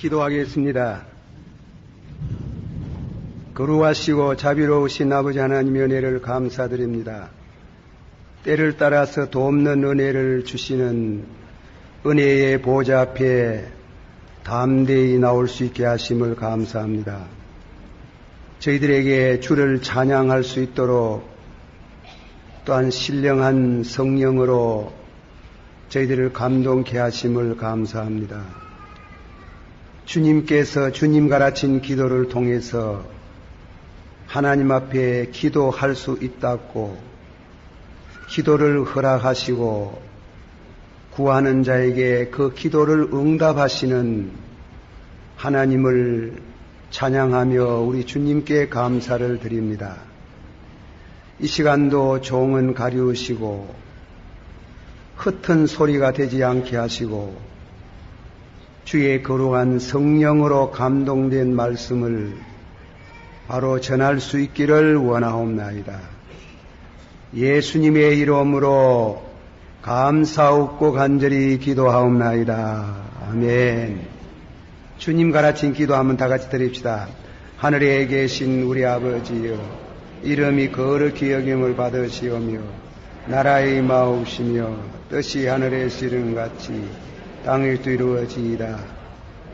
기도하겠습니다. 거룩하시고 자비로우신 아버지 하나님의 은혜를 감사드립니다. 때를 따라서 돕는 은혜를 주시는 은혜의 보좌 앞에 담대히 나올 수 있게 하심을 감사합니다. 저희들에게 주를 찬양할 수 있도록 또한 신령한 성령으로 저희들을 감동케 하심을 감사합니다. 주님께서 주님 가르친 기도를 통해서 하나님 앞에 기도할 수 있다고 기도를 허락하시고 구하는 자에게 그 기도를 응답하시는 하나님을 찬양하며 우리 주님께 감사를 드립니다. 이 시간도 종은 가리우시고 흩은 소리가 되지 않게 하시고 주의 거룩한 성령으로 감동된 말씀을 바로 전할 수 있기를 원하옵나이다. 예수님의 이름으로 감사하고 간절히 기도하옵나이다. 아멘. 주님 가르친 기도 한번 다 같이 드립시다. 하늘에 계신 우리 아버지여, 이름이 거룩히 여김을 받으시오며 나라의 임하옵시며 뜻이 하늘에서 이룬 같이 땅에도 이루어지이다.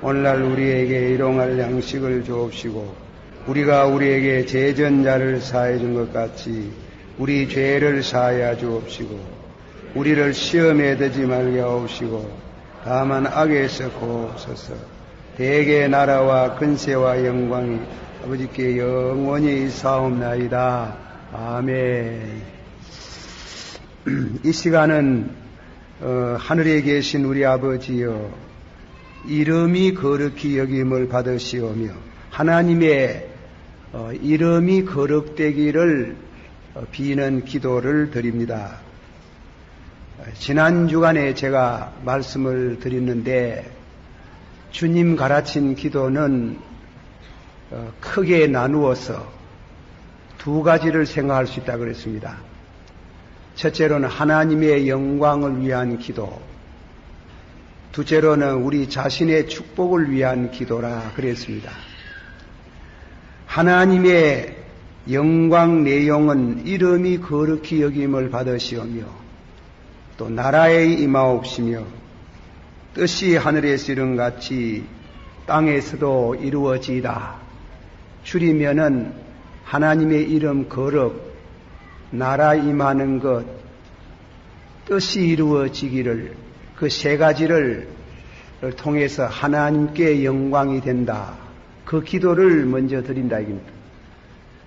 오늘날 우리에게 일용할 양식을 주옵시고 우리가 우리에게 죄전자를 사해 준 것 같이 우리 죄를 사하여 주옵시고 우리를 시험에 들지 말게 하옵시고 다만 악에서 구하옵소서. 대개 나라와 근세와 영광이 아버지께 영원히 사옵나이다. 아멘. 이 시간은 하늘에 계신 우리 아버지여, 이름이 거룩히 여김을 받으시오며 하나님의 이름이 거룩되기를 비는 기도를 드립니다. 지난 주간에 제가 말씀을 드렸는데 주님 가르친 기도는 크게 나누어서 두 가지를 생각할 수 있다고 그랬습니다. 첫째로는 하나님의 영광을 위한 기도, 둘째로는 우리 자신의 축복을 위한 기도라 그랬습니다. 하나님의 영광 내용은 이름이 거룩히 여김을 받으시오며 또 나라에 임하옵시며 뜻이 하늘에서 이룬 같이 땅에서도 이루어지이다. 줄이면은 하나님의 이름 거룩, 나라 임하는 것, 뜻이 이루어지기를, 그 세 가지를 통해서 하나님께 영광이 된다. 그 기도를 먼저 드린다 이겁니다.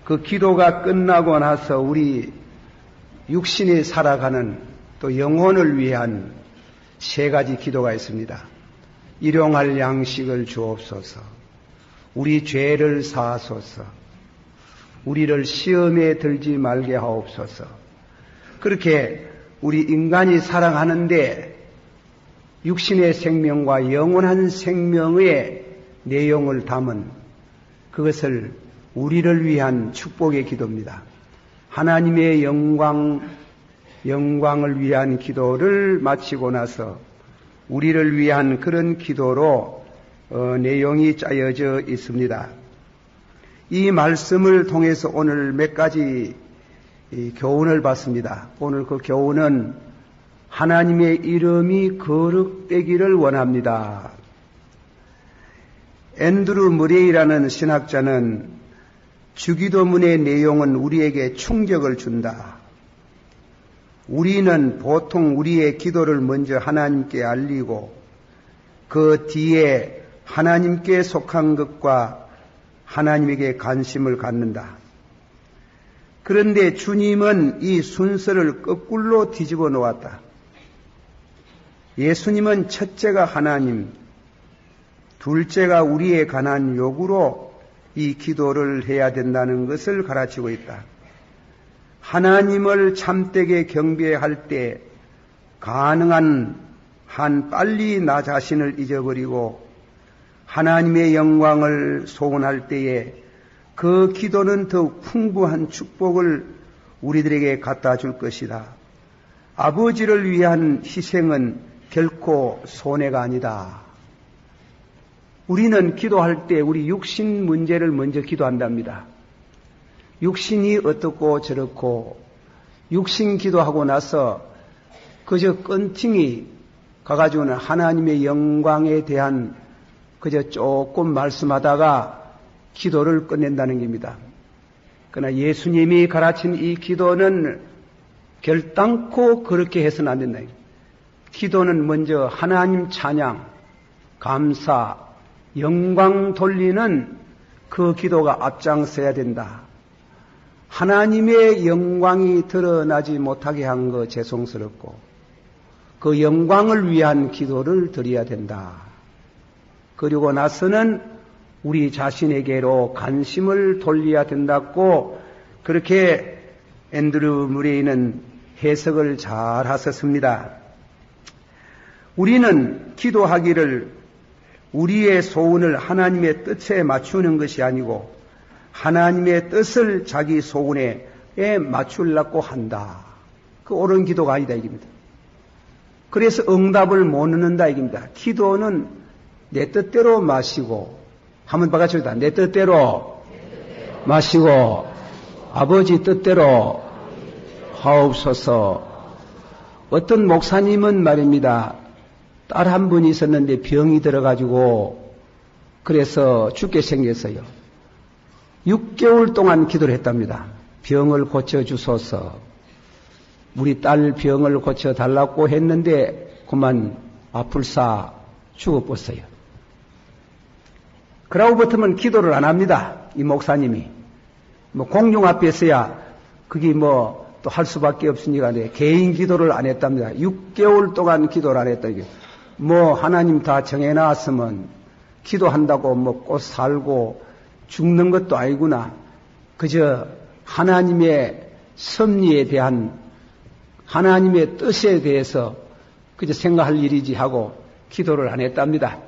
그 기도가 끝나고 나서 우리 육신이 살아가는 또 영혼을 위한 세 가지 기도가 있습니다. 일용할 양식을 주옵소서. 우리 죄를 사하소서. 우리를 시험에 들지 말게 하옵소서. 그렇게 우리 인간이 살아가는데 육신의 생명과 영원한 생명의 내용을 담은 그것을 우리를 위한 축복의 기도입니다. 하나님의 영광을 위한 기도를 마치고 나서 우리를 위한 그런 기도로 내용이 짜여져 있습니다. 이 말씀을 통해서 오늘 몇 가지 교훈을 받습니다. 오늘 그 교훈은 하나님의 이름이 거룩되기를 원합니다. 앤드루 머레이라는 신학자는 주기도문의 내용은 우리에게 충격을 준다. 우리는 보통 우리의 기도를 먼저 하나님께 알리고 그 뒤에 하나님께 속한 것과 하나님에게 관심을 갖는다. 그런데 주님은 이 순서를 거꾸로 뒤집어 놓았다. 예수님은 첫째가 하나님, 둘째가 우리에 관한 요구로 이 기도를 해야 된다는 것을 가르치고 있다. 하나님을 참되게 경배할 때 가능한 한 빨리 나 자신을 잊어버리고 하나님의 영광을 소원할 때에 그 기도는 더욱 풍부한 축복을 우리들에게 갖다 줄 것이다. 아버지를 위한 희생은 결코 손해가 아니다. 우리는 기도할 때 우리 육신 문제를 먼저 기도한답니다. 육신이 어떻고 저렇고 육신 기도하고 나서 그저 끈팅이 가가지고는 하나님의 영광에 대한 그저 조금 말씀하다가 기도를 끝낸다는 겁니다. 그러나 예수님이 가르친 이 기도는 결단코 그렇게 해서는 안 된다. 기도는 먼저 하나님 찬양, 감사, 영광 돌리는 그 기도가 앞장서야 된다. 하나님의 영광이 드러나지 못하게 한 거 죄송스럽고 그 영광을 위한 기도를 드려야 된다. 그리고 나서는 우리 자신에게로 관심을 돌려야 된다고 그렇게 앤드류 무레이는 해석을 잘 하셨습니다. 우리는 기도하기를 우리의 소원을 하나님의 뜻에 맞추는 것이 아니고 하나님의 뜻을 자기 소원에 맞추려고 한다. 그 옳은 기도가 아니다 이깁니다. 그래서 응답을 못 얻는다 이깁니다. 기도는 내 뜻대로 마시고 한번 바꿔줍니다. 내 뜻대로 마시고 아버지 뜻대로 하옵소서. 어떤 목사님은 말입니다. 딸 한 분이 있었는데 병이 들어가지고 그래서 죽게 생겼어요. 6개월 동안 기도를 했답니다. 병을 고쳐주소서. 우리 딸 병을 고쳐달라고 했는데 그만 아플사 죽어버렸어요. 그러고부터는 기도를 안 합니다. 이 목사님이. 공중 앞에서야 그게 또 할 수밖에 없으니까 개인 기도를 안 했답니다. 6개월 동안 기도를 안 했다. 하나님 다 정해놨으면 기도한다고 먹고 살고 죽는 것도 아니구나. 그저 하나님의 섭리에 대한 하나님의 뜻에 대해서 그저 생각할 일이지 하고 기도를 안 했답니다.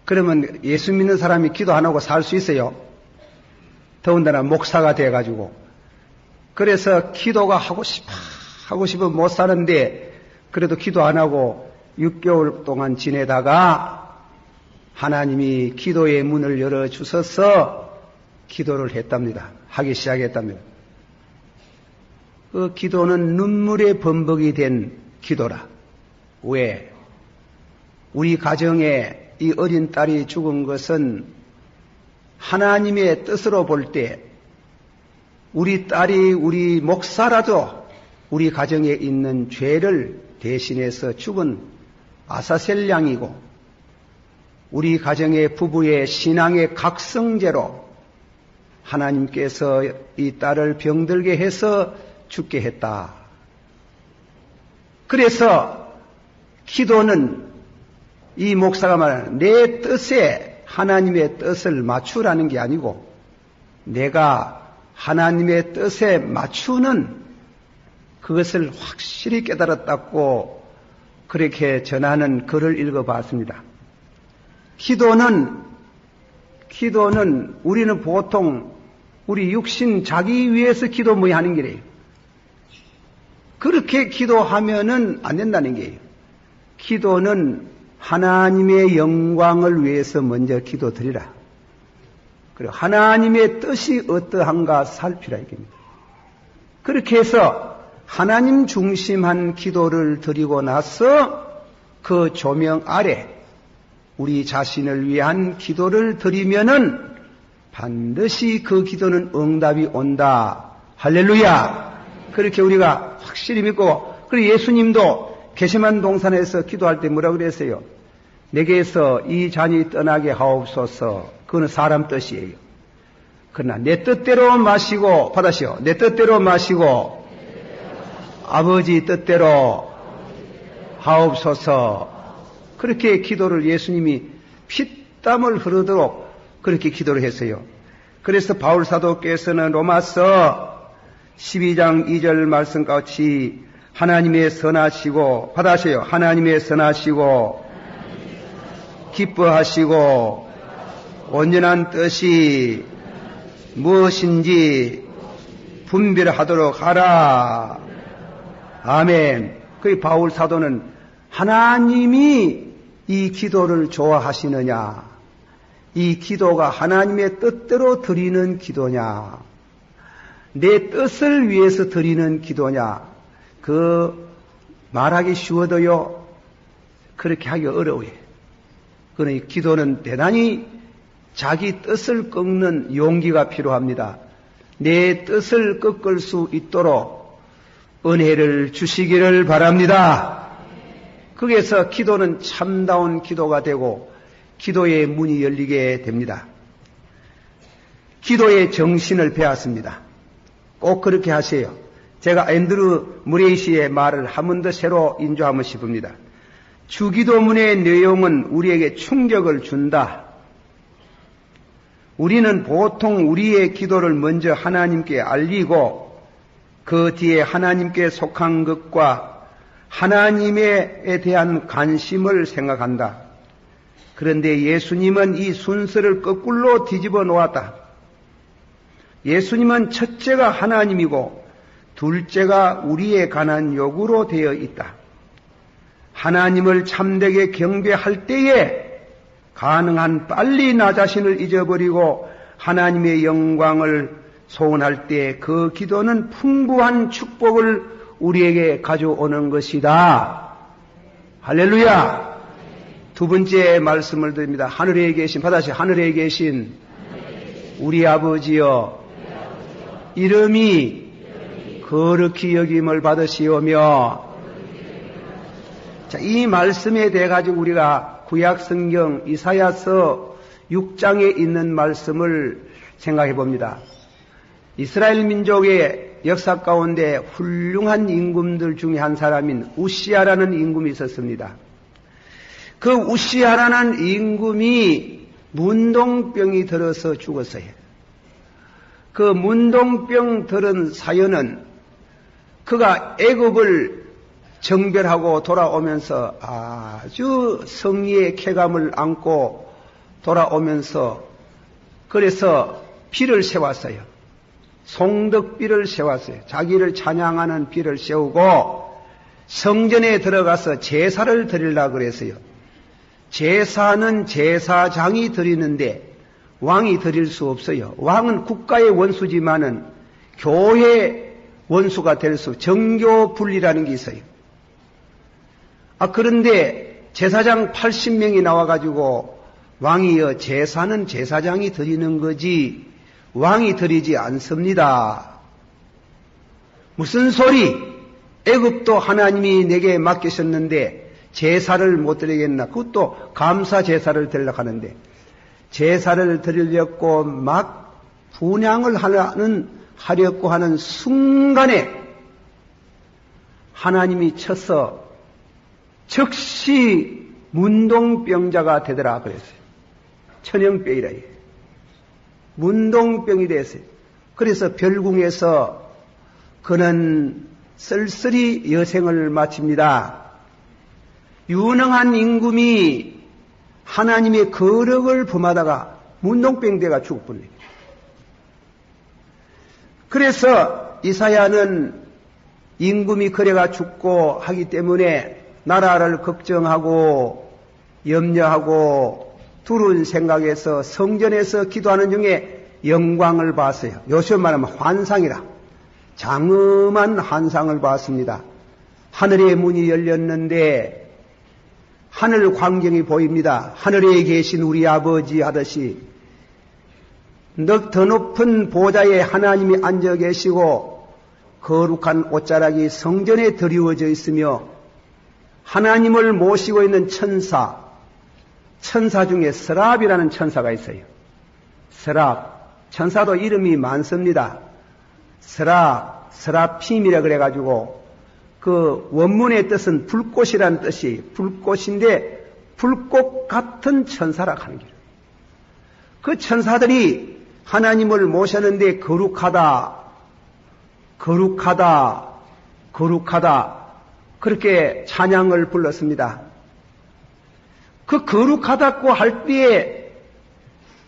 그러면 예수 믿는 사람이 기도 안 하고 살 수 있어요? 더군다나 목사가 돼가지고. 그래서 기도가 하고 싶어 못 사는데 그래도 기도 안 하고 6개월 동안 지내다가 하나님이 기도의 문을 열어주셔서 기도를 했답니다. 하기 시작했답니다. 그 기도는 눈물의 범벅이 된 기도라. 왜? 우리 가정에 이 어린 딸이 죽은 것은 하나님의 뜻으로 볼 때 우리 딸이 우리 목사라도 우리 가정에 있는 죄를 대신해서 죽은 아사셀 양이고 우리 가정의 부부의 신앙의 각성제로 하나님께서 이 딸을 병들게 해서 죽게 했다. 그래서 기도는 이 목사가 말하는 내 뜻에 하나님의 뜻을 맞추라는 게 아니고 내가 하나님의 뜻에 맞추는 그것을 확실히 깨달았다고 그렇게 전하는 글을 읽어봤습니다. 기도는 우리는 보통 우리 육신 자기 위해서 기도 뭐 하는 게래요. 그렇게 기도하면은 안 된다는 게예요. 기도는 하나님의 영광을 위해서 먼저 기도드리라. 그리고 하나님의 뜻이 어떠한가 살피라 이겁니다. 그렇게 해서 하나님 중심한 기도를 드리고 나서 그 조명 아래 우리 자신을 위한 기도를 드리면은 반드시 그 기도는 응답이 온다. 할렐루야. 그렇게 우리가 확실히 믿고, 그리고 예수님도 게세마네 동산에서 기도할 때 뭐라고 그랬어요? 내게서 이 잔이 떠나게 하옵소서. 그거는 사람 뜻이에요. 그러나 내 뜻대로 마시고, 받으시오. 내 뜻대로 마시고 아버지 뜻대로 하옵소서. 그렇게 기도를 예수님이 피땀을 흐르도록 그렇게 기도를 했어요. 그래서 바울 사도께서는 로마서 12장 2절 말씀같이 하나님의 선하시고, 받으세요. 하나님의 선하시고 기뻐하시고 온전한 뜻이 무엇인지 분별하도록 하라. 아멘. 그 바울 사도는 하나님이 이 기도를 좋아하시느냐? 이 기도가 하나님의 뜻대로 드리는 기도냐? 내 뜻을 위해서 드리는 기도냐? 말하기 쉬워도요, 그렇게 하기 어려워요. 그러니 기도는 대단히 자기 뜻을 꺾는 용기가 필요합니다. 내 뜻을 꺾을 수 있도록 은혜를 주시기를 바랍니다. 거기에서 기도는 참다운 기도가 되고 기도의 문이 열리게 됩니다. 기도의 정신을 배웠습니다. 꼭 그렇게 하세요. 제가 앤드루 무레이 씨의 말을 한 번 더 새로 인조하고 싶습니다. 주기도문의 내용은 우리에게 충격을 준다. 우리는 보통 우리의 기도를 먼저 하나님께 알리고 그 뒤에 하나님께 속한 것과 하나님에 대한 관심을 생각한다. 그런데 예수님은 이 순서를 거꾸로 뒤집어 놓았다. 예수님은 첫째가 하나님이고 둘째가 우리에 관한 요구로 되어 있다. 하나님을 참되게 경배할 때에 가능한 빨리 나 자신을 잊어버리고 하나님의 영광을 소원할 때 그 기도는 풍부한 축복을 우리에게 가져오는 것이다. 할렐루야! 두 번째 말씀을 드립니다. 하늘에 계신, 바다시 하늘에 계신 우리 아버지여, 이름이 거룩히 여김을 받으시오며, 자, 이 말씀에 대해 가지고 우리가 구약 성경 이사야서 6장에 있는 말씀을 생각해 봅니다. 이스라엘 민족의 역사 가운데 훌륭한 임금들 중에 한 사람인 우시야라는 임금이 있었습니다. 그 우시야라는 임금이 문동병이 들어서 죽었어요. 그 문동병 들은 사연은 그가 애굽을 정별하고 돌아오면서 아주 성리의 쾌감을 안고 돌아오면서 그래서 비를 세웠어요. 송덕비를 세웠어요. 자기를 찬양하는 비를 세우고 성전에 들어가서 제사를 드리려고 그랬어요. 제사는 제사장이 드리는데 왕이 드릴 수 없어요. 왕은 국가의 원수지만은 교회 원수가 될 수, 정교분리라는 게 있어요. 그런데 제사장 80명이 나와가지고 왕이여, 제사는 제사장이 드리는 거지 왕이 드리지 않습니다. 무슨 소리? 애굽도 하나님이 내게 맡기셨는데 제사를 못 드리겠나? 그것도 감사 제사를 드리려고 하는데 제사를 드리려고 막 분향을 하려고 하는 순간에 하나님이 쳐서 즉시 문동병자가 되더라 그랬어요. 천연병이라 해요. 문동병이 됐어요. 그래서 별궁에서 그는 쓸쓸히 여생을 마칩니다. 유능한 임금이 하나님의 거력을 범하다가 문동병대가 죽을 뻔해요. 그래서 이사야는 임금이 그래가 죽고 하기 때문에 나라를 걱정하고 염려하고 두려운 생각에서 성전에서 기도하는 중에 영광을 봤어요. 요즘 말하면 환상이라. 장엄한 환상을 봤습니다. 하늘의 문이 열렸는데 하늘 광경이 보입니다. 하늘에 계신 우리 아버지 하듯이 더 높은 보좌에 하나님이 앉아 계시고 거룩한 옷자락이 성전에 드리워져 있으며 하나님을 모시고 있는 천사 중에 스랍이라는 천사가 있어요. 스랍. 천사도 이름이 많습니다. 스랍힘이라 그래가지고 그 원문의 뜻은 불꽃이라는 뜻이 불꽃인데 불꽃 같은 천사라 하는 거예요. 그 천사들이 하나님을 모셨는데 거룩하다 그렇게 찬양을 불렀습니다. 그 거룩하다고 할 때에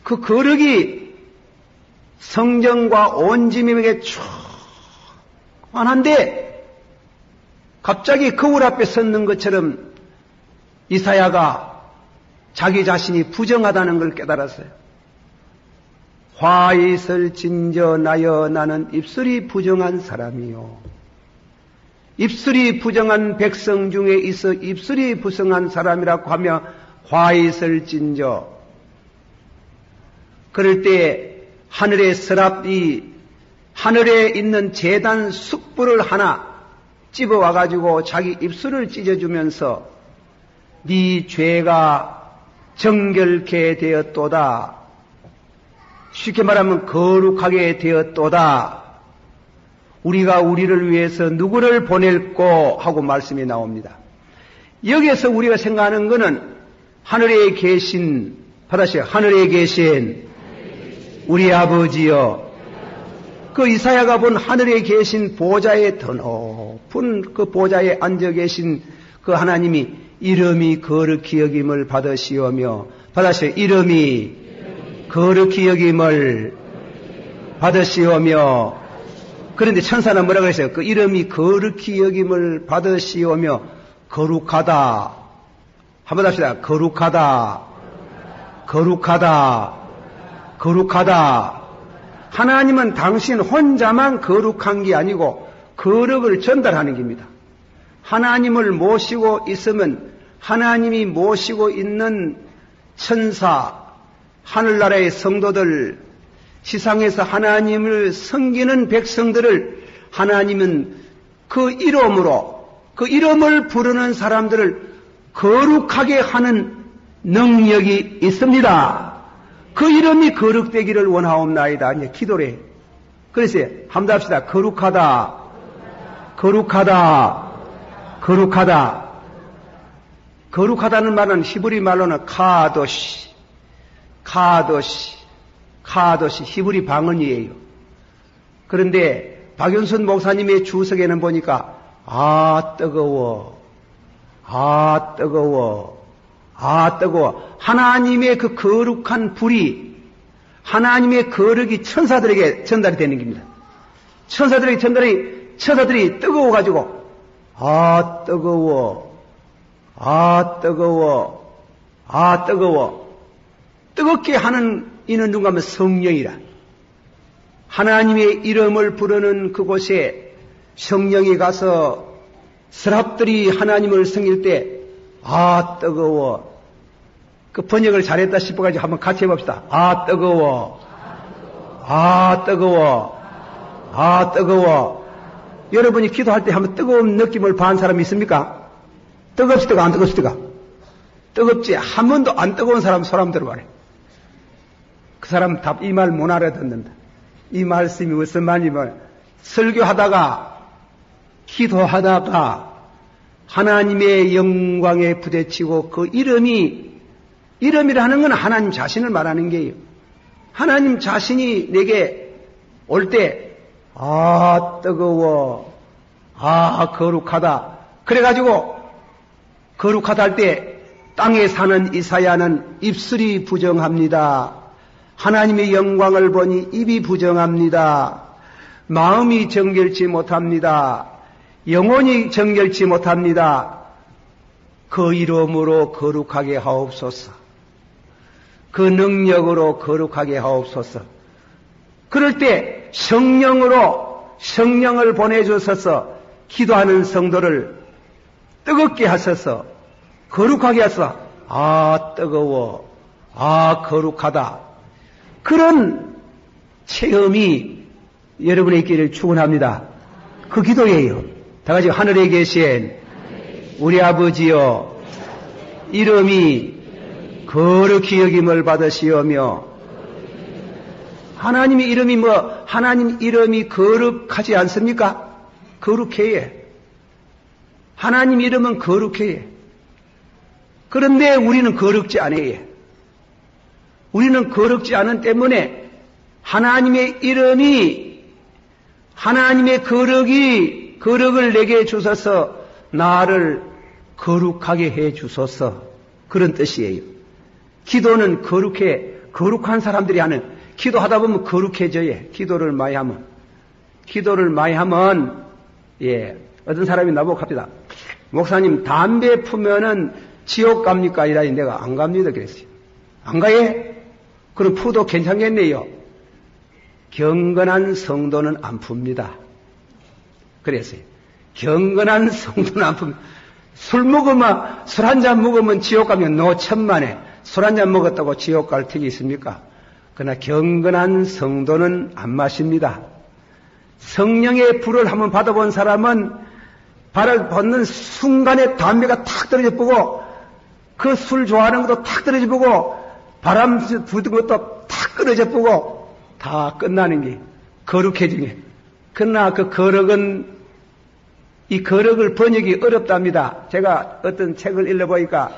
그 거룩이 성전과 온 지민에게 충만한데 갑자기 거울 앞에 섰는 것처럼 이사야가 자기 자신이 부정하다는 걸 깨달았어요. 화있을 진저 나여 나는 입술이 부정한 사람이요. 입술이 부정한 백성 중에 있어 입술이 부정한 사람이라고 하며 화있을 진저. 그럴 때 하늘의 서랍이 하늘에 있는 제단 숯불을 하나 집어와가지고 자기 입술을 찢어주면서 네 죄가 정결케 되었도다. 쉽게 말하면 거룩하게 되었도다. 우리가 우리를 위해서 누구를 보낼꼬 하고 말씀이 나옵니다. 여기에서 우리가 생각하는 것은 하늘에 계신, 받아시오. 하늘에 계신 우리 아버지여. 그 이사야가 본 하늘에 계신 보좌에 더 높은 그 보좌에 앉아 계신 그 하나님이 이름이 거룩히 여김을 받으시오며, 받으시오. 이름이 거룩히 여김을 받으시오며. 그런데 천사는 뭐라고 했어요? 그 이름이 거룩히 여김을 받으시오며 거룩하다. 한번 합시다. 거룩하다. 거룩하다. 거룩하다. 하나님은 당신 혼자만 거룩한 게 아니고 거룩을 전달하는 겁니다. 하나님을 모시고 있으면 하나님이 모시고 있는 천사, 하늘나라의 성도들, 지상에서 하나님을 섬기는 백성들을 하나님은 그 이름으로, 그 이름을 부르는 사람들을 거룩하게 하는 능력이 있습니다. 그 이름이 거룩되기를 원하옵나이다. 이제 기도래. 그래서 한번 합시다. 거룩하다. 거룩하다. 거룩하다. 거룩하다는 말은 히브리 말로는 카도시, 카도시, 카도시, 히브리 방언이에요. 그런데 박윤순 목사님의 주석에는 보니까 아 뜨거워, 아 뜨거워, 아 뜨거워. 하나님의 그 거룩한 불이 하나님의 거룩이 천사들에게 전달이 되는 겁니다. 천사들이 뜨거워가지고 아 뜨거워, 아 뜨거워, 아 뜨거워. 뜨겁게 하는 이는 누가 하면 성령이라. 하나님의 이름을 부르는 그곳에 성령이 가서 스랍들이 하나님을 섬길 때 아 뜨거워. 그 번역을 잘했다 싶어가지고 한번 같이 해봅시다. 아 뜨거워, 아 뜨거워, 아 뜨거워. 여러분이 기도할 때 한번 뜨거운 느낌을 받은 사람이 있습니까? 뜨겁시다가 안 뜨겁시다가? 뜨겁지. 한 번도 안 뜨거운 사람 손 한번 들어봐라. 그 사람 답 이 말 못 알아듣는다. 이 말씀이 무슨 말이면 설교하다가 기도하다가 하나님의 영광에 부대치고 그 이름이라는 건 하나님 자신을 말하는 게예요. 하나님 자신이 내게 올 때 아 뜨거워, 아 거룩하다. 그래가지고 거룩하다 할 때 땅에 사는 이사야는 입술이 부정합니다. 하나님의 영광을 보니 입이 부정합니다. 마음이 정결치 못합니다. 영혼이 정결치 못합니다. 그 이름으로 거룩하게 하옵소서. 그 능력으로 거룩하게 하옵소서. 그럴 때 성령을 보내주셔서 기도하는 성도를 뜨겁게 하셔서 거룩하게 하셔서 아 뜨거워, 아 거룩하다. 그런 체험이 여러분의 있기를 축원합니다. 그 기도예요. 다 같이 하늘에 계신 우리 아버지여, 이름이 거룩히 여김을 받으시오며. 하나님의 이름이 하나님 이름이 거룩하지 않습니까? 거룩해. 하나님 이름은 거룩해. 그런데 우리는 거룩지 않아요. 우리는 거룩지 않은 때문에 하나님의 이름이, 하나님의 거룩을 내게 주셔서 나를 거룩하게 해 주소서. 그런 뜻이에요. 기도는 거룩한 사람들이 하는, 기도하다 보면 거룩해져요. 기도를 많이 하면, 어떤 사람이 나보고 갑니다. 목사님, 담배 푸면은 지옥 갑니까? 이라니 내가 안 갑니다. 그랬어요. 안 가예? 그럼 푸도 괜찮겠네요. 경건한 성도는 안 풉니다. 그랬어요. 경건한 성도는 안 풉니다. 술 한 잔 먹으면 지옥 가면 노천만에 술 한 잔 먹었다고 지옥 갈 턱이 있습니까? 그러나 경건한 성도는 안 마십니다. 성령의 불을 한번 받아본 사람은 발을 벗는 순간에 담배가 탁 떨어져 보고 그 술 좋아하는 것도 탁 떨어져 보고 바람 부는 것도 탁 떨어져 보고 다 끝나는 게 거룩해지게. 그러나 그 거룩은 이 거룩을 번역이 어렵답니다. 제가 어떤 책을 읽어보니까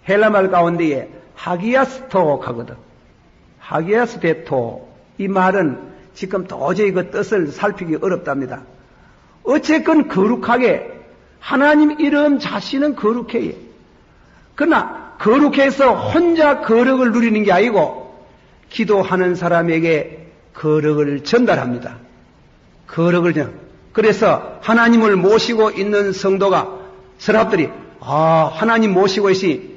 헬라말 가운데에 하기아스토 하거든. 하기아스테토. 이 말은 지금 도저히 그 뜻을 살피기 어렵답니다. 어쨌건 거룩하게 하나님 이름 자신은 거룩해요. 그러나 거룩해서 혼자 거룩을 누리는 게 아니고 기도하는 사람에게 거룩을 전달합니다. 거룩을 전달. 그래서 하나님을 모시고 있는 성도가 사람들이 하나님 모시고 있으니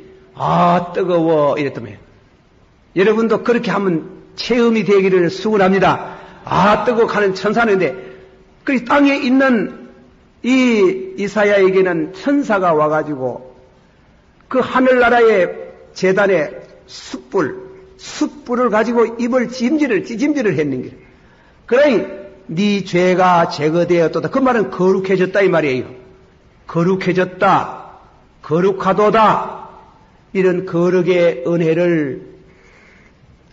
뜨거워 이랬다며. 여러분도 그렇게 하면 체험이 되기를 수고합니다. 뜨거워 하는 천사인데 그 땅에 있는 이 이사야에게는 천사가 와가지고 그 하늘나라의 제단에 숯불을 가지고 입을 찜질을 했는 게. 그러니 네 죄가 제거되었도다. 그 말은 거룩해졌다 이 말이에요. 거룩해졌다. 거룩하도다. 이런 거룩의 은혜를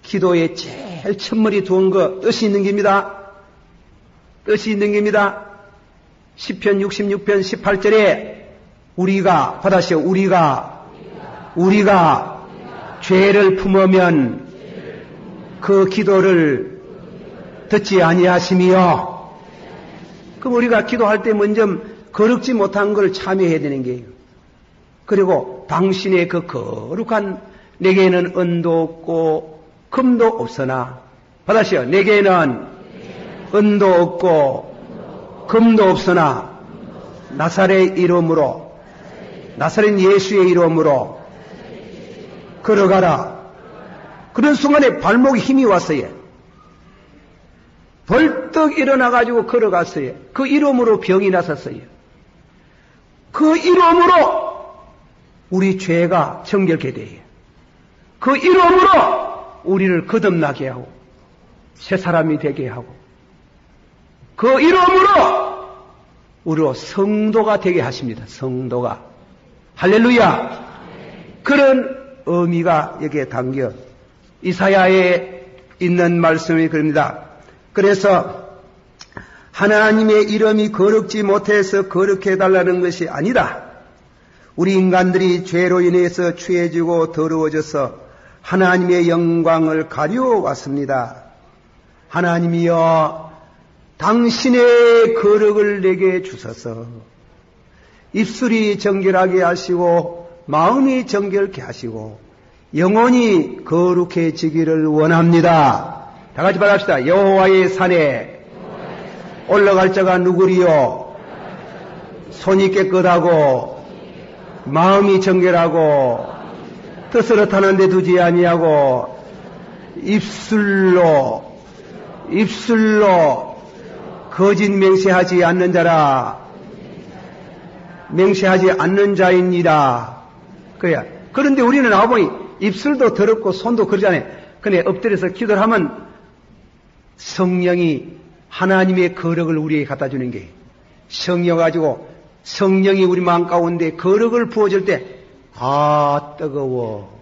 기도에 제일 첫머리 두은 거 뜻이 있는 겁니다. 뜻이 있는 겁니다. 시편 66편 18절에 우리가 받아시오. 우리가 죄를 품으면 그 기도를 듣지 아니하심이요. 그럼 우리가 기도할 때 먼저 거룩지 못한 걸 참여해야 되는 게요. 그리고 당신의 그 거룩한 내게는 은도 없고 금도 없으나 받아시오. 내게는 은도 없고 금도 없으나 나사렛 이름으로 나사렛 예수의 이름으로 걸어가라. 그런 순간에 발목에 힘이 왔어요. 벌떡 일어나가지고 걸어갔어요. 그 이름으로 병이 났었어요. 그 이름으로 우리 죄가 정결케 돼요. 그 이름으로 우리를 거듭나게 하고 새 사람이 되게 하고 그 이름으로 우리로 성도가 되게 하십니다. 성도가. 할렐루야. 그런 의미가 여기에 담겨 이사야에 있는 말씀이 그럽니다. 그래서 하나님의 이름이 거룩지 못해서 거룩해 해달라는 것이 아니다. 우리 인간들이 죄로 인해서 취해지고 더러워져서 하나님의 영광을 가려왔습니다. 하나님이여 당신의 거룩을 내게 주소서. 입술이 정결하게 하시고 마음이 정결케 하시고 영혼이 거룩해지기를 원합니다. 다 같이 말합시다. 여호와의 산에 올라갈 자가 누구리요? 손이 깨끗하고 마음이 정결하고 뜻으로 타는 데 두지 아니하고 입술로 거짓 맹세하지 않는 자라. 맹세하지 않는 자입니다. 그래야. 그런데 우리는 나와보니 입술도 더럽고 손도 그러잖아요. 근데 엎드려서 기도를 하면 성령이 하나님의 거룩을 우리에게 갖다 주는 게 성령 가지고 성령이 우리 마음 가운데 거룩을 부어줄 때 뜨거워.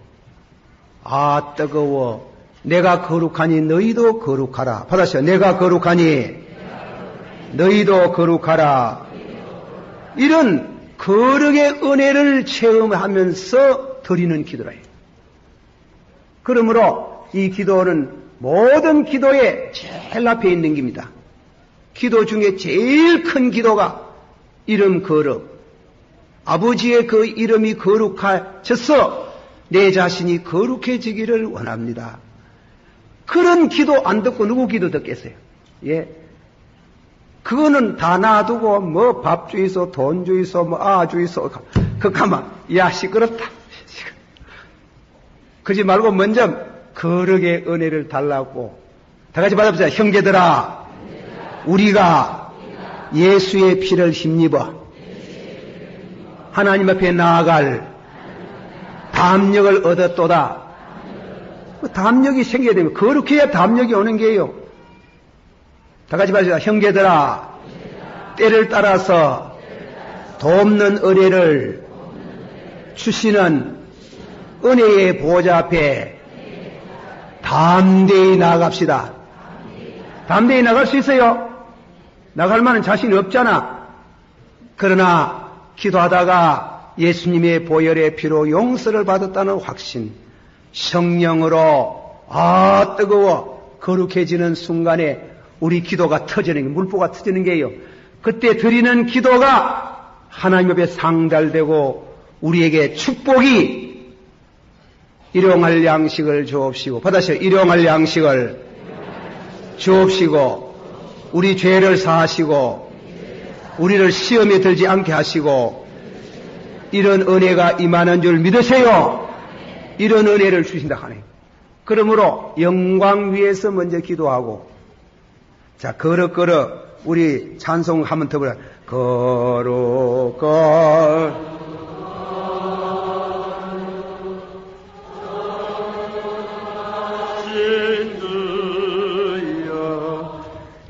내가 거룩하니 너희도 거룩하라. 받아시오. 내가 거룩하니 너희도 거룩하라. 이런 거룩의 은혜를 체험하면서 드리는 기도라요. 그러므로 이 기도는 모든 기도에 제일 앞에 있는 겁니다. 기도 중에 제일 큰 기도가 이름 거룩. 아버지의 그 이름이 거룩해져서 내 자신이 거룩해지기를 원합니다. 그런 기도 안 듣고 누구 기도 듣겠어요? 예. 그거는 다 놔두고 밥 주이소, 돈 주이소, 주이소 가만, 야, 시끄럽다. 그러지 말고 먼저 거룩의 은혜를 달라고. 다 같이 받아보자. 형제들아, 우리가 예수의 피를 힘입어 하나님 앞에 나아갈 담력을 얻었도다. 담력이 생겨야 되면 거룩해야 담력이 오는 게요. 다 같이 봐주자. 형제들아, 때를 따라서 돕는 은혜를 주시는 은혜의 보좌 앞에 담대히 나아갑시다. 담대히 나갈 수 있어요? 나갈 만한 자신이 없잖아. 그러나 기도하다가 예수님의 보혈의 피로 용서를 받았다는 확신, 성령으로 뜨거워 거룩해지는 순간에 우리 기도가 터지는 게, 물보가 터지는 게요. 그때 드리는 기도가 하나님 앞에 상달되고 우리에게 축복이 일용할 양식을 주옵시고, 받으세요. 일용할 양식을 주옵시고, 우리 죄를 사하시고, 우리를 시험에 들지 않게 하시고, 이런 은혜가 임하는 줄 믿으세요. 이런 은혜를 주신다 하네요. 그러므로 영광 위에서 먼저 기도하고, 자, 거룩 우리 찬송 한번 더 보라. 거룩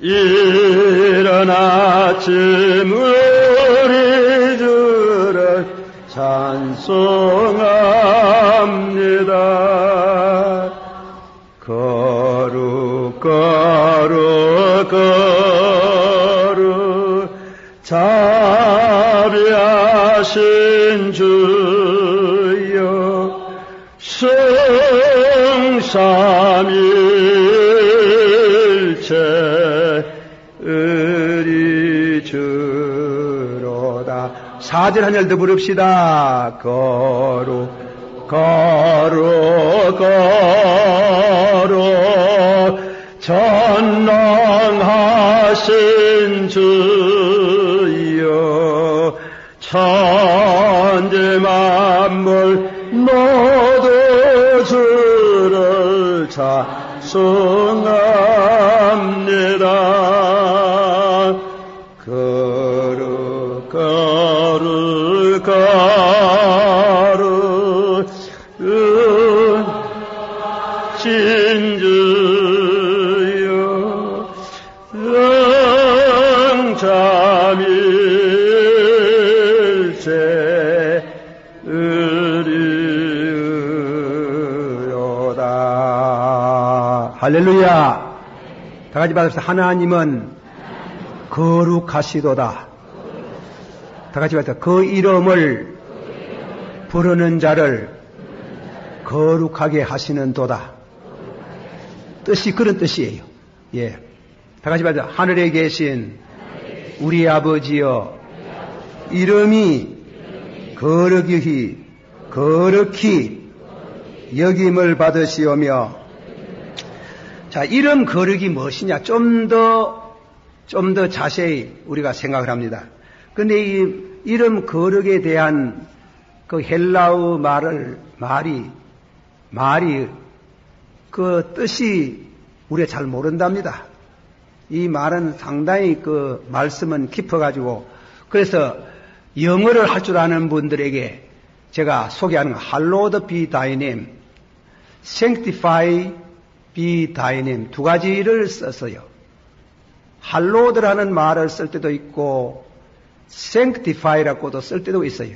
이른 아침 우리 주를 찬송합니다. 거룩 자비하신 주여, 성삼일체 의리 주로다. 4절 한 절 더 부릅시다. 거룩 전능하신 주여, 천지 만물 모두 주를 찬송합니다. 거룩 진주여, 성삼일체 의리로다. 할렐루야. 다 같이 받읍시다. 하나님은 거룩하시도다. 다 같이 받읍시다. 그 이름을 부르는 자를 거룩하게 하시는 도다. 뜻이 그런 뜻이에요. 예. 다 같이 받아. 하늘에 계신 우리 아버지여, 이름이 거룩히 여김을 받으시오며. 자, 이름 거룩이 무엇이냐? 좀 더 자세히 우리가 생각을 합니다. 근데 이 이름 거룩에 대한 그 헬라어 말이 그 뜻이 우리가 잘 모른답니다. 이 말은 상당히 그 말씀은 깊어가지고, 그래서 영어를 할 줄 아는 분들에게 제가 소개하는 거, Hallowed be thy name, Sanctify be thy name, 두 가지를 썼어요. Hallowed라는 말을 쓸 때도 있고 Sanctify라고도 쓸 때도 있어요.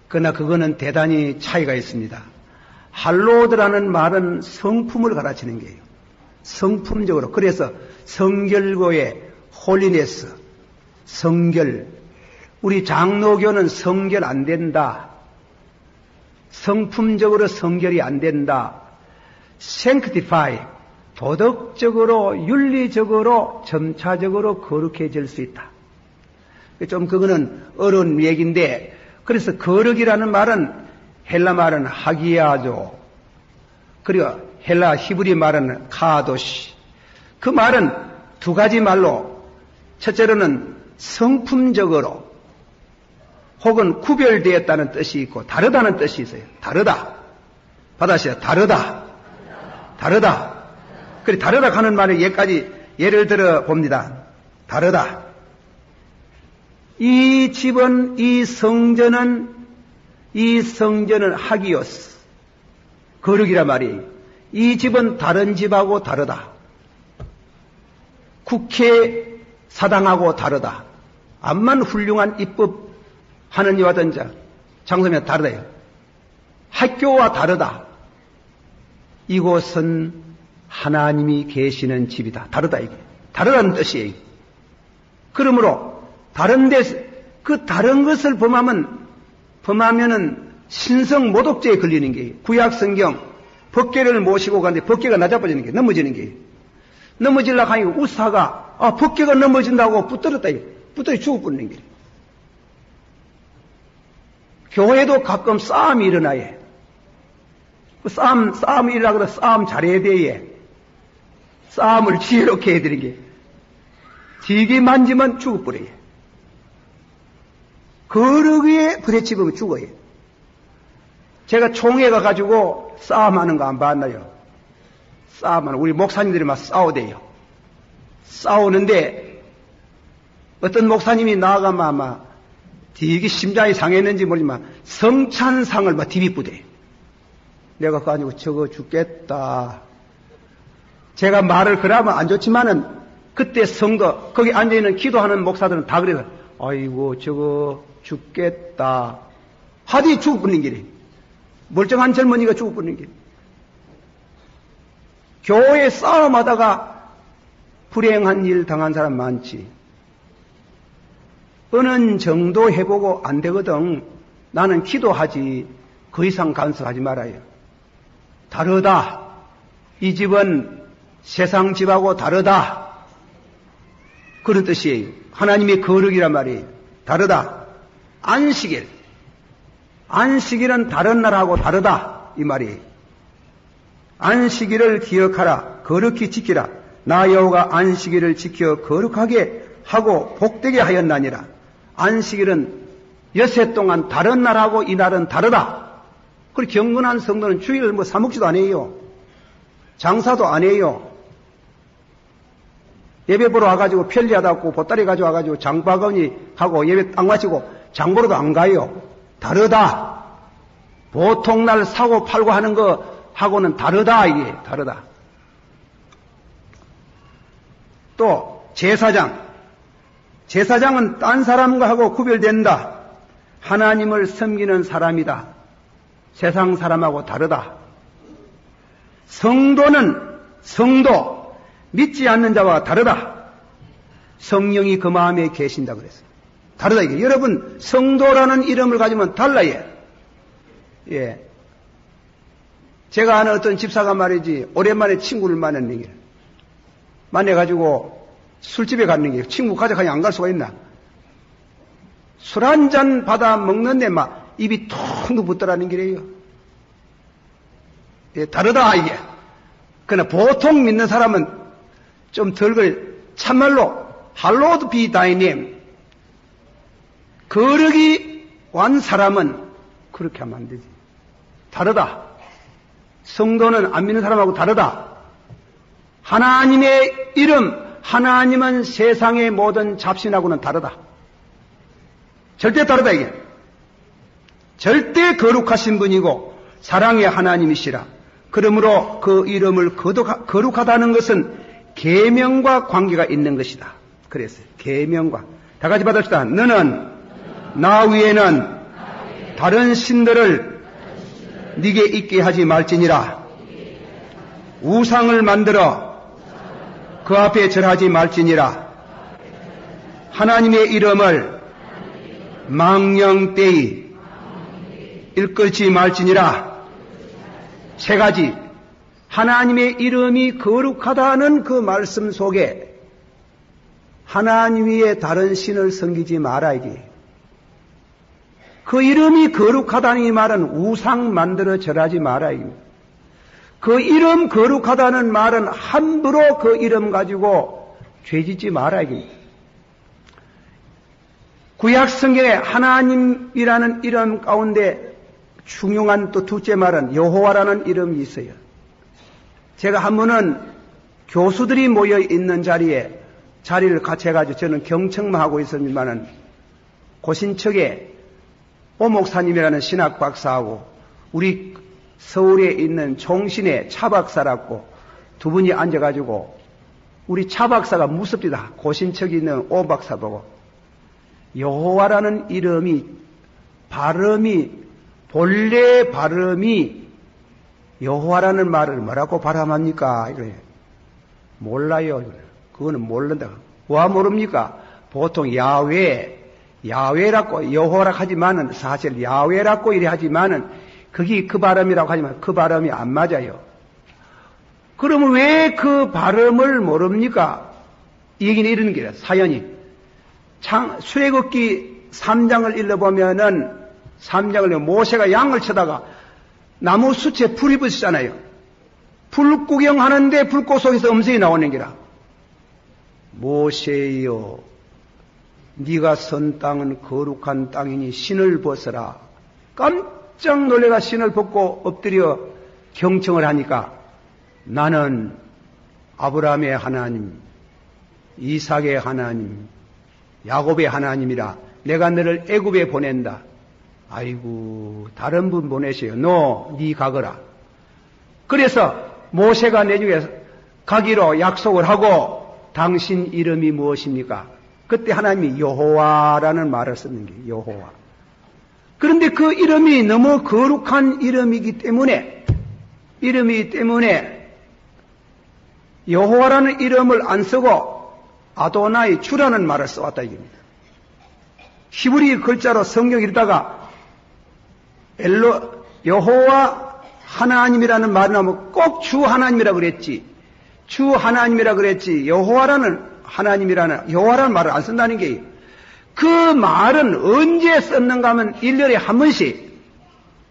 그러나 그거는 대단히 차이가 있습니다. Hallowed라는 말은 성품을 가르치는 게예요. 성품적으로. 그래서 성결고의 홀리네스, 성결. 우리 장로교는 성결 안 된다. 성품적으로 성결이 안 된다. Sanctify, 도덕적으로, 윤리적으로, 점차적으로 거룩해질 수 있다. 좀 그거는 어려운 얘기인데, 그래서 거룩이라는 말은 헬라 말은 하기야조, 그리고 헬라 히브리 말은 카도시. 그 말은 두 가지 말로, 첫째로는 성품적으로, 혹은 구별되었다는 뜻이 있고 다르다는 뜻이 있어요. 다르다. 받아시죠. 다르다. 다르다. 그래 다르다 하는 말에 예까지 예를 들어 봅니다. 다르다. 이 집은 이 성전은 하기오스. 거룩이란 말이에요. 이 집은 다른 집하고 다르다. 국회 사당하고 다르다. 암만 훌륭한 입법 하는 이와 같은 장소면 다르다. 학교와 다르다. 이곳은 하나님이 계시는 집이다. 다르다 이게. 다르다는 뜻이에요. 그러므로 다른 데서 그 다른 것을 범하면은 신성 모독죄에 걸리는 게 구약 성경 법궤를 모시고 가는데 법궤가 낮아버리는 게 넘어지는 게 넘어지려고 하니까 우사가 법궤가 넘어진다고 붙들었다. 붙들어 죽어버리는 게. 교회도 가끔 싸움이 일어나요. 그 싸움이 일어나고 싸움 잘해야 돼. 싸움을 지혜롭게 해야 되는 게. 되게 만지면 죽어버려요. 거룩에 부딪히면 죽어요. 제가 총회 가가지고 싸움하는 거 안 봤나요? 싸움하는, 우리 목사님들이 막 싸우대요. 싸우는데, 어떤 목사님이 나아가면 아마 되게 심장이 상했는지 모르지만 성찬상을 막 디비쁘대. 내가 그거 가지고 저거 죽겠다. 제가 말을 그러면 안 좋지만은 그때 성도, 거기 앉아있는 기도하는 목사들은 다 그래요. 아이고, 저거 죽겠다. 하디 죽어버리는 길이. 멀쩡한 젊은이가 죽어버리는 길. 교회 싸움하다가 불행한 일 당한 사람 많지. 어느 정도 해보고 안 되거든. 나는 기도하지. 그 이상 간섭하지 말아요. 다르다. 이 집은 세상 집하고 다르다. 그런 뜻이에요. 하나님의 거룩이란 말이에요. 다르다. 안식일. 안식일은 다른 나라하고 다르다. 이 말이에요. 안식일을 기억하라. 거룩히 지키라. 나 여호와가 안식일을 지켜 거룩하게 하고 복되게 하였나니라. 안식일은 엿새 동안 다른 날하고 이 날은 다르다. 그리고 경건한 성도는 주일을 뭐 사먹지도 안 해요. 장사도 안 해요. 예배 보러 와가지고 편리하다고 보따리 가져와가지고 장바구니 하고 예배 딱 마치고 장보러도 안 가요. 다르다. 보통 날 사고 팔고 하는 거 하고는 다르다. 이게 다르다. 또 제사장. 제사장은 딴 사람과 하고 구별된다. 하나님을 섬기는 사람이다. 세상 사람하고 다르다. 성도, 믿지 않는 자와 다르다. 성령이 그 마음에 계신다 그랬어요. 다르다 이게. 여러분, 성도라는 이름을 가지면 달라요. 예. 제가 아는 어떤 집사가 말이지, 오랜만에 친구를 만났는 게. 만나가지고 술집에 갔는 게, 친구 가져가니 안 갈 수가 있나? 술 한 잔 받아 먹는데 막 입이 통 붙더라는 길이에요. 예, 다르다 이게. 그러나 보통 믿는 사람은 좀 덜 참말로 hallowed be thy name. 거룩이 완 사람은 그렇게 하면 안 되지. 다르다. 성도는 안 믿는 사람하고 다르다. 하나님의 이름, 하나님은 세상의 모든 잡신하고는 다르다. 절대 다르다 이게. 절대 거룩하신 분이고 사랑의 하나님이시라. 그러므로 그 이름을 거룩하다는 것은 계명과 관계가 있는 것이다. 그랬어요. 계명과. 다 같이 받읍시다. 너는 나 위에는 다른 신들을 네게 있게 하지 말지니라. 우상을 만들어 그 앞에 절하지 말지니라. 하나님의 이름을 망령되이 일컬지 말지니라. 세 가지. 하나님의 이름이 거룩하다는 그 말씀 속에 하나님 위에 다른 신을 섬기지 마라 이게. 그 이름이 거룩하다는 이 말은 우상 만들어 절하지 마라 이게. 그 이름 거룩하다는 말은 함부로 그 이름 가지고 죄짓지 마라 이게. 구약 성경에 하나님이라는 이름 가운데 중요한 또 둘째 말은 여호와라는 이름이 있어요. 제가 한 번은 교수들이 모여 있는 자리를 같이 해가지고 저는 경청만 하고 있었지만은 고신척에 오 목사님이라는 신학 박사하고 우리 서울에 있는 총신의 차 박사라고 두 분이 앉아가지고 우리 차 박사가 무섭디다. 고신척에 있는 오 박사 보고 여호와라는 이름이 본래 발음이 여호와라는 말을 뭐라고 발음합니까? 이래. 몰라요. 그거는 모른다. 와 모릅니까? 보통 야훼라고 여호와라고 하지만은 사실 야훼라고 이래 하지만은 그게 그 발음이라고 하지만 그 발음이 안 맞아요. 그러면 왜 그 발음을 모릅니까? 이 얘기는 이런 게요. 사연이 출애굽기 3장을 읽어보면은 3장을 모세가 양을 쳐다가 나무 숯에 불이 붙었잖아요. 불 구경하는데 불꽃 속에서 음성이 나오는 게라. 모세여, 네가 선 땅은 거룩한 땅이니 신을 벗어라. 깜짝 놀래가 신을 벗고 엎드려 경청을 하니까 나는 아브라함의 하나님, 이삭의 하나님, 야곱의 하나님이라. 내가 너를 애굽에 보낸다. 아이고, 다른 분 보내세요. 네 가거라. 그래서 모세가 내중에 가기로 약속을 하고 당신 이름이 무엇입니까? 그때 하나님이 여호와라는 말을 쓰는 게 여호와. 그런데 그 이름이 너무 거룩한 이름이기 때문에 여호와라는 이름을 안 쓰고 아도나이 주라는 말을 써왔다 이겁니다. 히브리 글자로 성경 읽다가 여호와 하나님이라는 말을 하면 꼭 주 하나님이라 그랬지. 주 하나님이라 그랬지. 여호와라는 말을 안 쓴다는 게 그 말은 언제 썼는가 하면 1년에 한 번씩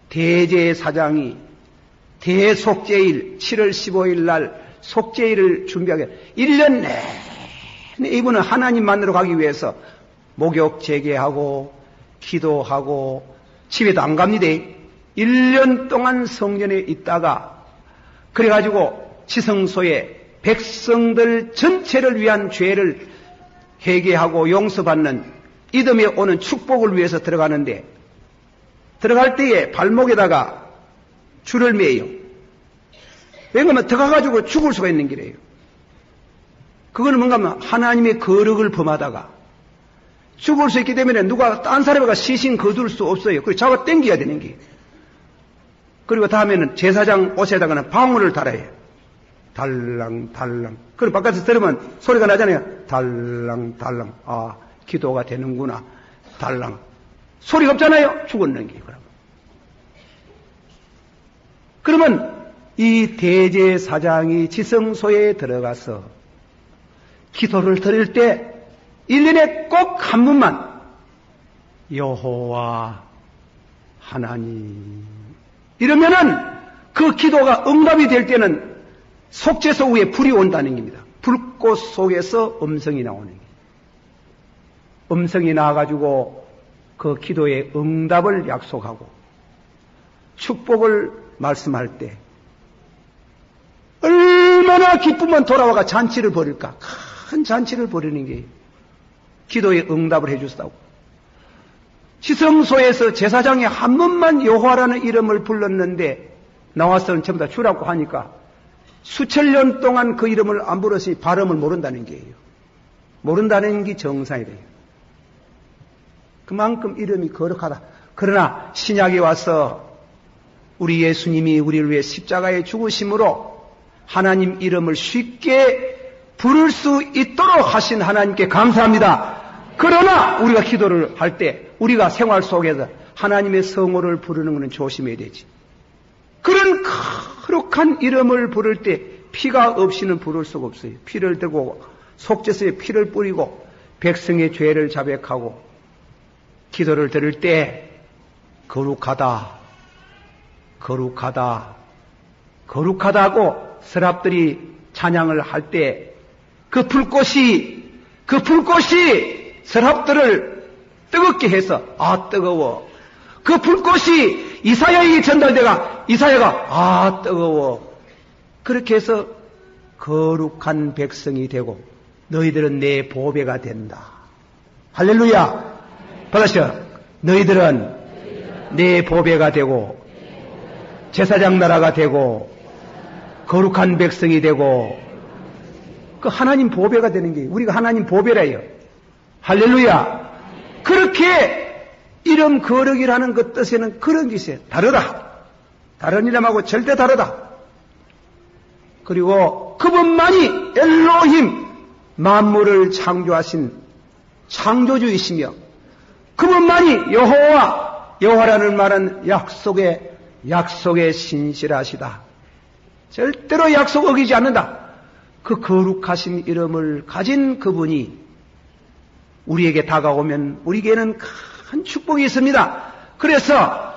대제사장이 대속죄일 7월 15일 날 속죄일을 준비하게 1년 내내 이분은 하나님 만나러 가기 위해서 목욕 재개하고 기도하고 집에도 안 갑니다. 1년 동안 성전에 있다가 그래가지고 지성소에 백성들 전체를 위한 죄를 회개하고 용서받는 이듬해 오는 축복을 위해서 들어가는데 들어갈 때에 발목에다가 줄을 매요. 왜냐하면 들어가가지고 죽을 수가 있는 길이에요. 그거는 뭔가 하면 하나님의 거룩을 범하다가 죽을 수 있기 때문에 누가 딴 사람에게 시신 거둘 수 없어요. 그리고 잡아 당겨야 되는 게. 그리고 다음에는 제사장 옷에다가는 방울을 달아요. 달랑달랑. 그리고 바깥에서 들으면 소리가 나잖아요. 달랑달랑. 아, 기도가 되는구나. 달랑. 소리가 없잖아요. 죽었는 게. 그러면 이 대제사장이 지성소에 들어가서 기도를 드릴 때 1년에 꼭 한 번만 여호와 하나님 이러면은 그 기도가 응답이 될 때는 속죄소 위에 불이 온다는 겁니다. 불꽃 속에서 음성이 나오는 겁니다. 음성이 나와가지고 그 기도의 응답을 약속하고 축복을 말씀할 때 얼마나 기쁘면 돌아와가 잔치를 벌일까. 큰 잔치를 벌이는 게 기도의 응답을 해주셨다고. 지성소에서 제사장이 한 번만 여호와라는 이름을 불렀는데 나와서는 전부 다 주라고 하니까 수천 년 동안 그 이름을 안 불렀으니 발음을 모른다는 게예요. 모른다는 게 정상이래요. 그만큼 이름이 거룩하다. 그러나 신약에 와서 우리 예수님이 우리를 위해 십자가에 죽으심으로 하나님 이름을 쉽게 부를 수 있도록 하신 하나님께 감사합니다. 그러나 우리가 기도를 할 때 우리가 생활 속에서 하나님의 성호를 부르는 것은 조심해야 되지. 그런 거룩한 이름을 부를 때 피가 없이는 부를 수가 없어요. 피를 들고 속죄소에 피를 뿌리고 백성의 죄를 자백하고 기도를 들을 때 거룩하다, 거룩하다, 거룩하다고 서랍들이 찬양을 할 때 그 불꽃이 서랍들을 뜨겁게 해서 뜨거워. 그 불꽃이 이사야에게 전달돼가 이사야가 뜨거워. 그렇게 해서 거룩한 백성이 되고 너희들은 내 보배가 된다. 할렐루야. 받으시오. 너희들은 내 보배가 되고 제사장 나라가 되고 거룩한 백성이 되고 그 하나님 보배가 되는 게 우리가 하나님 보배라요. 할렐루야. 그렇게 이름 거룩이라는 그 뜻에는 그런 게 있어요. 다르다. 다른 이름하고 절대 다르다. 그리고 그분만이 엘로힘 만물을 창조하신 창조주이시며 그분만이 여호와라는 말은 약속에 신실하시다. 절대로 약속 어기지 않는다. 그 거룩하신 이름을 가진 그분이 우리에게 다가오면 우리에게는 큰 축복이 있습니다. 그래서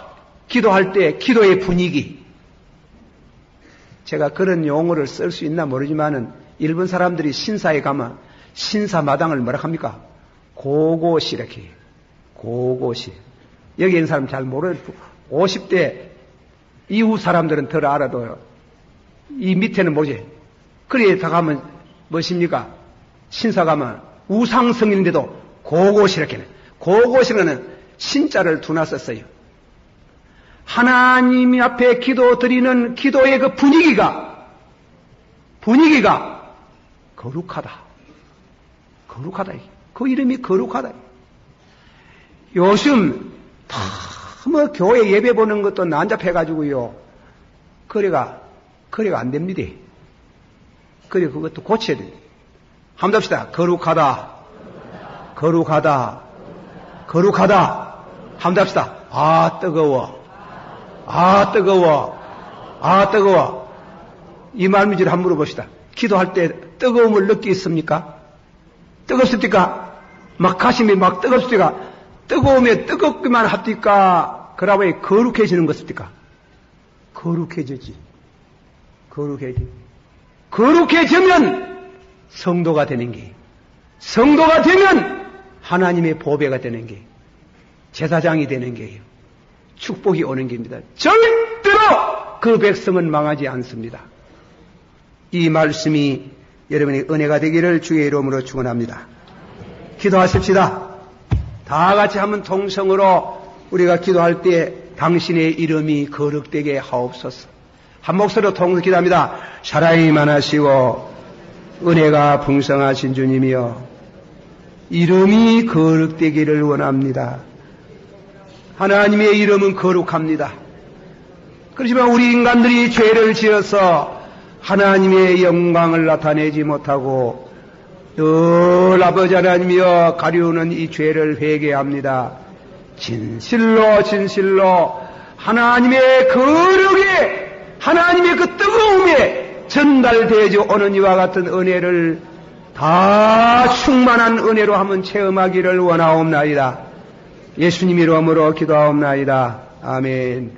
기도할 때 기도의 분위기, 제가 그런 용어를 쓸 수 있나 모르지만은 일본 사람들이 신사에 가면 신사 마당을 뭐라 합니까? 고고시 이렇게 해요. 고고시. 여기 있는 사람 잘 모르는 50대 이후 사람들은 덜 알아도 이 밑에는 뭐지? 그래 다 가면 무엇입니까? 신사 가면 우상성인데도 고고시 이렇게 해요. 고고시는 신자를 두나 썼어요. 하나님 앞에 기도 드리는 기도의 그 분위기가 거룩하다. 거룩하다. 그 이름이 거룩하다. 요즘 뭐 교회 예배 보는 것도 난잡해가지고요. 거래가 안 됩니다. 그래 그것도 고쳐야 됩니다. 한번 합시다. 거룩하다. 한번 합시다. 뜨거워. 뜨거워. 이 말미지를 한번 물어봅시다. 기도할 때 뜨거움을 느끼십니까? 뜨겁습니까? 막 가슴이 막 뜨겁습니까? 뜨거움에 뜨겁기만 합니까? 그러면 거룩해지는 것입니까? 거룩해지지. 거룩해지면 성도가 되는 게, 성도가 되면 하나님의 보배가 되는 게, 제사장이 되는 게요. 축복이 오는 겁니다. 절대로 그 백성은 망하지 않습니다. 이 말씀이 여러분의 은혜가 되기를 주의 이름으로 축원합니다. 기도하십시다. 다 같이 한번 통성으로 우리가 기도할 때 당신의 이름이 거룩되게 하옵소서. 한 목소리로 통성 기도합니다. 사랑이 많으시고 은혜가 풍성하신 주님이여, 이름이 거룩되기를 원합니다. 하나님의 이름은 거룩합니다. 그렇지만 우리 인간들이 죄를 지어서 하나님의 영광을 나타내지 못하고 늘 아버지 하나님이여 가리우는 이 죄를 회개합니다. 진실로 하나님의 거룩에, 하나님의 그 뜨거움에 전달되어져 오는 이와 같은 은혜를 다 충만한 은혜로 한번 체험하기를 원하옵나이다. 예수님 이름으로 기도하옵나이다. 아멘.